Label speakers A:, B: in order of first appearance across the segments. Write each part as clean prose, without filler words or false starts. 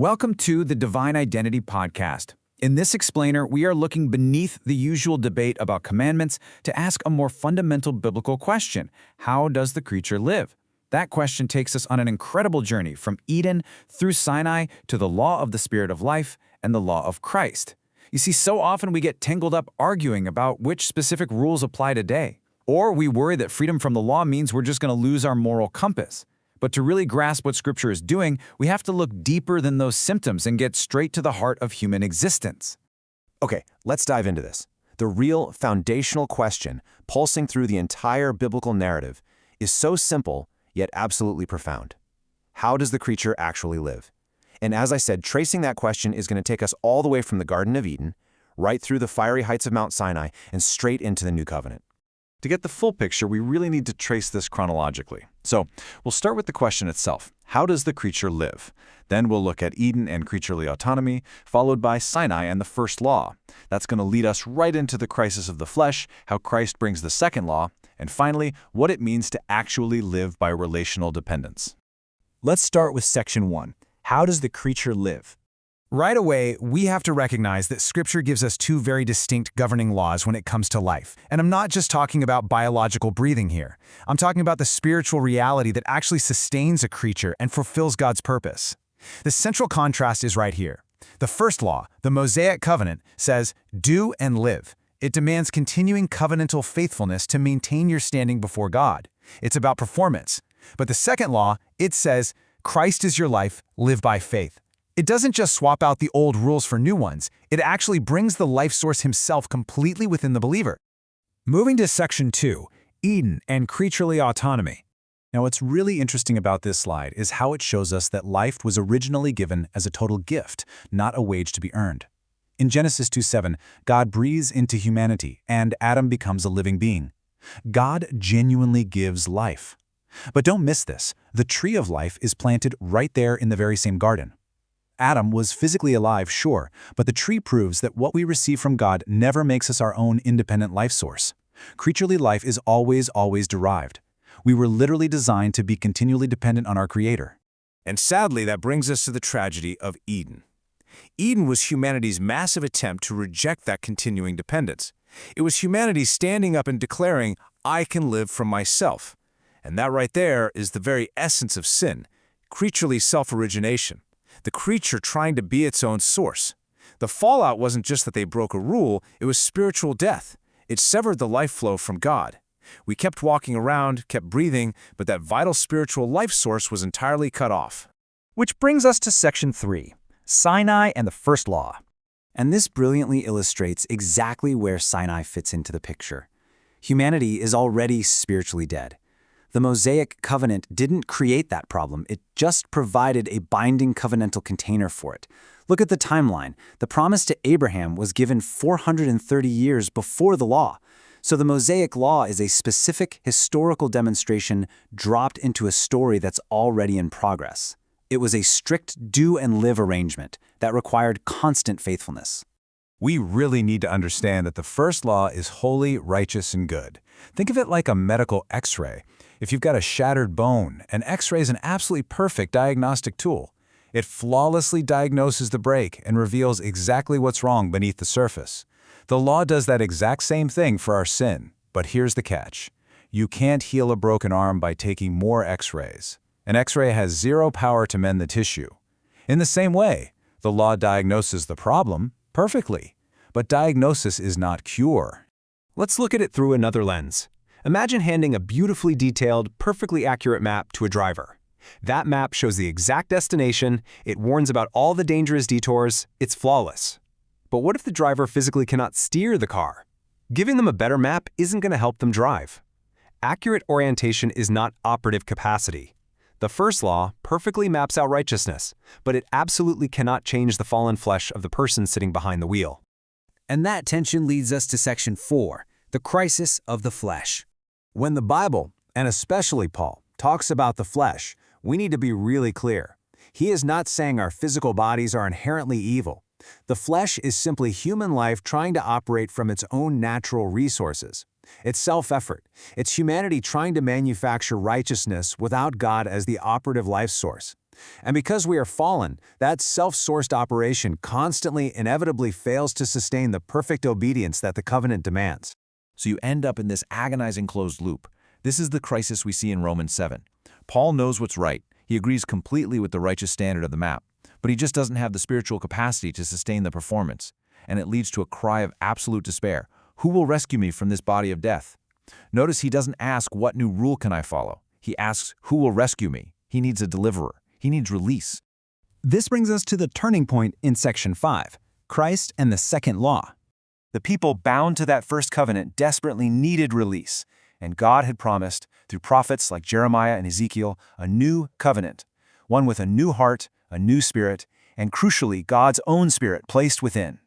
A: Welcome to the Divine Identity Podcast. In this explainer, we are looking beneath the usual debate about commandments to ask a more fundamental biblical question: how does the creature live? That question takes us on an incredible journey from Eden through Sinai to the law of the Spirit of life and the law of Christ. You see, so often we get tangled up arguing about which specific rules apply today. Or we worry that freedom from the law means we're just going to lose our moral compass. But to really grasp what Scripture is doing, we have to look deeper than those symptoms and get straight to the heart of human existence.
B: Okay, let's dive into this. The real foundational question, pulsing through the entire biblical narrative, is so simple, yet absolutely profound. How does the creature actually live? And as I said, tracing that question is going to take us all the way from the Garden of Eden, right through the fiery heights of Mount Sinai, and straight into the New Covenant.
C: To get the full picture, we really need to trace this chronologically. So, we'll start with the question itself. How does the creature live? Then we'll look at Eden and creaturely autonomy, followed by Sinai and the first law. That's going to lead us right into the crisis of the flesh, how Christ brings the second law, and finally, what it means to actually live by relational dependence.
D: Let's start with section 1. How does the creature live? Right away, we have to recognize that Scripture gives us two very distinct governing laws when it comes to life. And I'm not just talking about biological breathing here. I'm talking about the spiritual reality that actually sustains a creature and fulfills God's purpose. The central contrast is right here. The first law, the Mosaic covenant, says, "Do and live." It demands continuing covenantal faithfulness to maintain your standing before God. It's about performance. But the second law, it says, "Christ is your life, live by faith." It doesn't just swap out the old rules for new ones, it actually brings the life source himself completely within the believer. Moving to section 2, Eden and creaturely autonomy.
E: Now, what's really interesting about this slide is how it shows us that life was originally given as a total gift, not a wage to be earned. In Genesis 2:7, God breathes into humanity, and Adam becomes a living being. God genuinely gives life. But don't miss this. The tree of life is planted right there in the very same garden. Adam was physically alive, sure, but the tree proves that what we receive from God never makes us our own independent life source. Creaturely life is always derived. We were literally designed to be continually dependent on our Creator.
F: And sadly, that brings us to the tragedy of Eden. Eden was humanity's massive attempt to reject that continuing dependence. It was humanity standing up and declaring, "I can live from myself." And that right there is the very essence of sin, creaturely self-origination. The creature trying to be its own source. The fallout wasn't just that they broke a rule, it was spiritual death. It severed the life flow from God. We kept walking around, kept breathing, but that vital spiritual life source was entirely cut off.
D: Which brings us to section 3, Sinai and the first law.
G: And this brilliantly illustrates exactly where Sinai fits into the picture. Humanity is already spiritually dead. The Mosaic covenant didn't create that problem, it just provided a binding covenantal container for it. Look at the timeline. The promise to Abraham was given 430 years before the law. So the Mosaic law is a specific historical demonstration dropped into a story that's already in progress. It was a strict do and live arrangement that required constant faithfulness.
E: We really need to understand that the first law is holy, righteous, and good. Think of it like a medical X-ray. If you've got a shattered bone, an X-ray is an absolutely perfect diagnostic tool. It flawlessly diagnoses the break and reveals exactly what's wrong beneath the surface. The law does that exact same thing for our sin, but here's the catch. You can't heal a broken arm by taking more X-rays. An X-ray has zero power to mend the tissue. In the same way, the law diagnoses the problem perfectly, but diagnosis is not cure.
D: Let's look at it through another lens. Imagine handing a beautifully detailed, perfectly accurate map to a driver. That map shows the exact destination, it warns about all the dangerous detours, it's flawless. But what if the driver physically cannot steer the car? Giving them a better map isn't going to help them drive. Accurate orientation is not operative capacity. The first law perfectly maps out righteousness, but it absolutely cannot change the fallen flesh of the person sitting behind the wheel.
H: And that tension leads us to section 4, the crisis of the flesh.
A: When the Bible, and especially Paul, talks about the flesh, we need to be really clear. He is not saying our physical bodies are inherently evil. The flesh is simply human life trying to operate from its own natural resources. It's self-effort. It's humanity trying to manufacture righteousness without God as the operative life source.
D: And because we are fallen, that self-sourced operation constantly, inevitably fails to sustain the perfect obedience that the covenant demands.
C: So you end up in this agonizing closed loop. This is the crisis we see in Romans 7. Paul knows what's right. He agrees completely with the righteous standard of the map, but he just doesn't have the spiritual capacity to sustain the performance. And it leads to a cry of absolute despair. Who will rescue me from this body of death? Notice he doesn't ask, what new rule can I follow? He asks, who will rescue me? He needs a deliverer. He needs release.
D: This brings us to the turning point in section 5, Christ and the second law.
B: The people bound to that first covenant desperately needed release, and God had promised, through prophets like Jeremiah and Ezekiel, a new covenant, one with a new heart, a new spirit, and crucially, God's own spirit placed within.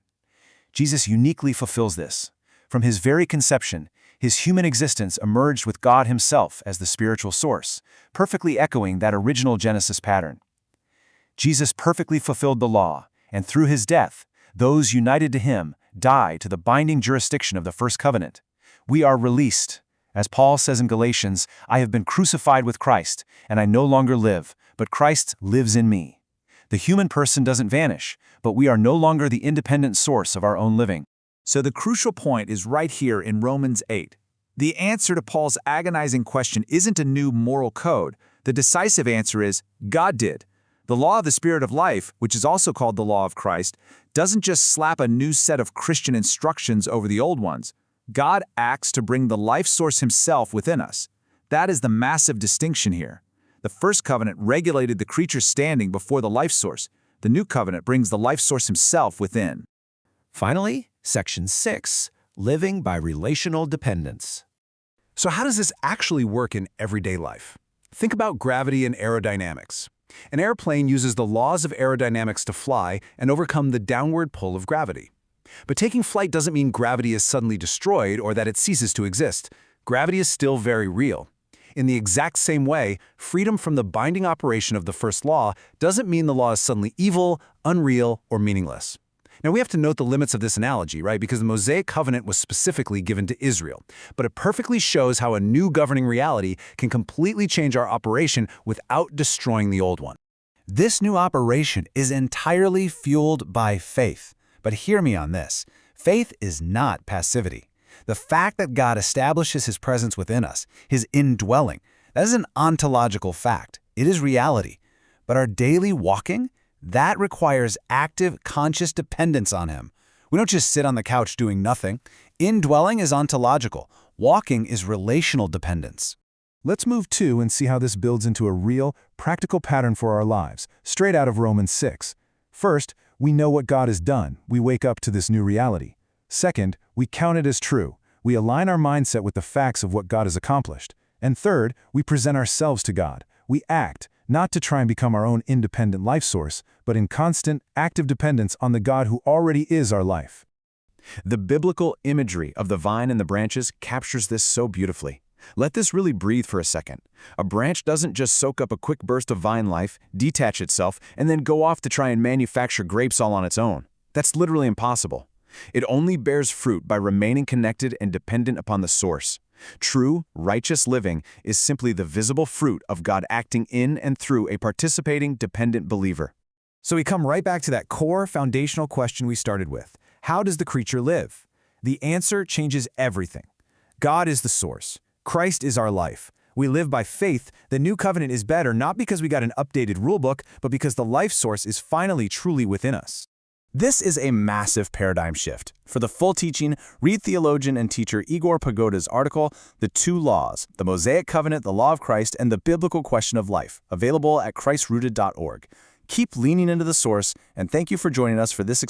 B: Jesus uniquely fulfills this. From his very conception, his human existence emerged with God himself as the spiritual source, perfectly echoing that original Genesis pattern. Jesus perfectly fulfilled the law, and through his death, those united to him die to the binding jurisdiction of the first covenant. We are released. As Paul says in Galatians, I have been crucified with Christ, and I no longer live, but Christ lives in me. The human person doesn't vanish, but we are no longer the independent source of our own living.
E: So the crucial point is right here in Romans 8. The answer to Paul's agonizing question isn't a new moral code. The decisive answer is, God did. The law of the Spirit of life, which is also called the law of Christ, doesn't just slap a new set of Christian instructions over the old ones. God acts to bring the life source himself within us. That is the massive distinction here. The first covenant regulated the creature's standing before the life source. The new covenant brings the life source himself within.
A: Finally, section 6, living by relational dependence.
D: So how does this actually work in everyday life? Think about gravity and aerodynamics. An airplane uses the laws of aerodynamics to fly and overcome the downward pull of gravity. But taking flight doesn't mean gravity is suddenly destroyed or that it ceases to exist. Gravity is still very real. In the exact same way, freedom from the binding operation of the first law doesn't mean the law is suddenly evil, unreal, or meaningless. Now we have to note the limits of this analogy, right? Because the Mosaic covenant was specifically given to Israel. But it perfectly shows how a new governing reality can completely change our operation without destroying the old one.
A: This new operation is entirely fueled by faith. But hear me on this. Faith is not passivity. The fact that God establishes his presence within us, his indwelling, that is an ontological fact. It is reality. But our daily walking, that requires active, conscious dependence on him. We don't just sit on the couch doing nothing. Indwelling is ontological. Walking is relational dependence.
E: Let's move to and see how this builds into a real, practical pattern for our lives, straight out of Romans 6. First, we know what God has done. We wake up to this new reality. Second, we count it as true. We align our mindset with the facts of what God has accomplished. And third, we present ourselves to God. We act, not to try and become our own independent life source, but in constant, active dependence on the God who already is our life.
C: The biblical imagery of the vine and the branches captures this so beautifully. Let this really breathe for a second. A branch doesn't just soak up a quick burst of vine life, detach itself, and then go off to try and manufacture grapes all on its own. That's literally impossible. It only bears fruit by remaining connected and dependent upon the source. True, righteous living is simply the visible fruit of God acting in and through a participating, dependent believer.
D: So we come right back to that core foundational question we started with. How does the creature live? The answer changes everything. God is the source. Christ is our life. We live by faith. The new covenant is better not because we got an updated rulebook, but because the life source is finally truly within us.
A: This is a massive paradigm shift. For the full teaching, read theologian and teacher 𝗂𝗶𝗃𝗀𝗃's article, The Two Laws, the Mosaic Covenant, the Law of Christ, and the Biblical Question of Life, available at christrooted.org. Keep leaning into the source, and thank you for joining us for this